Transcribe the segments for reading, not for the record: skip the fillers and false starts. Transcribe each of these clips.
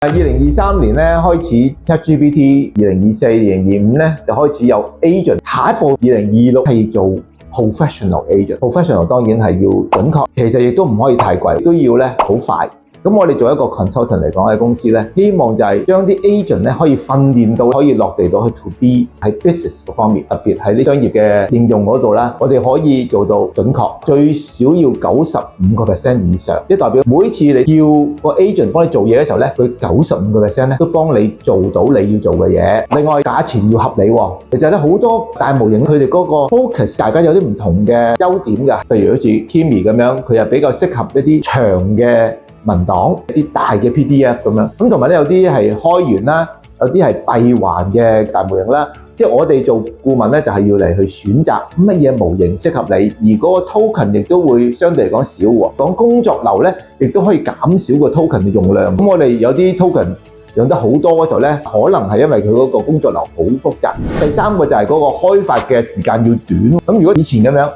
2023年咧開始 ChatGPT， 2024、2025咧就開始有 agent， 下一步2026係做 professional agent。professional 當然係要準確，其實亦都唔可以太貴，都要咧好快。咁我哋做一個 consultant 嚟講喺公司咧，希望就係將啲 agent 咧可以訓練到可以落地到去 to B 喺 business 嗰方面，特別喺啲商業嘅應用嗰度啦，我哋可以做到準確，最少要95% 以上，即係代表每次你叫個 agent 幫你做嘢嘅時候咧，佢95% 咧都幫你做到你要做嘅嘢。另外價錢要合理喎，其實咧好多大模型佢哋嗰個 focus 大家有啲唔同嘅優點㗎，譬如好似 Kimi 咁樣，佢又比較適合一啲長嘅文檔，一啲大嘅 PDF 咁樣，咁同埋咧有啲係開源啦，有啲係閉環嘅大模型啦。即係我哋做顧問咧，就係要嚟去選擇乜嘢模型適合你，而嗰個 token 亦都會相對嚟講少喎。講工作流咧，亦都可以減少個 token 嘅用量。咁我哋有啲 token 用得好多嘅時候咧，可能係因為佢嗰個工作流好複雜。第三個就係嗰個開發嘅時間要短。咁如果以前咁樣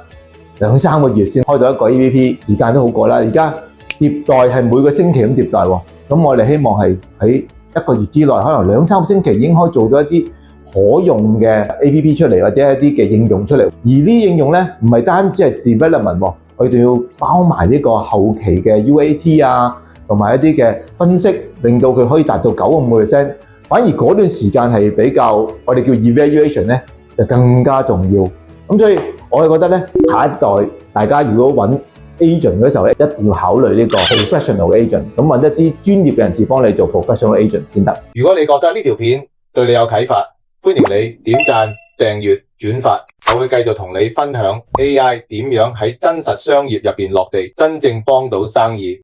2-3個月先開到一個 APP， 時間都好過啦。而家迭代係每個星期咁迭代喎，咁我哋希望係喺1個月之內，可能2-3個星期已經可以做到一啲可用嘅 APP 出嚟，或者一啲嘅應用出嚟。而呢啲應用咧，唔係單止係 development 喎，我哋仲要包埋呢個後期嘅 UAT 啊，同埋一啲嘅分析，令到佢可以達到95%。反而嗰段時間係比較我哋叫 evaluation 咧，就更加重要。咁所以我係覺得咧，下一代大家如果揾agent 嗰時候咧，一定要考慮呢個 professional agent， 咁揾一啲專業嘅人士幫你做 professional agent 先得。如果你覺得呢條片對你有啟發，歡迎你點讚、訂閱、轉發，我會繼續同你分享 AI 點樣喺真實商業入邊落地，真正幫到生意。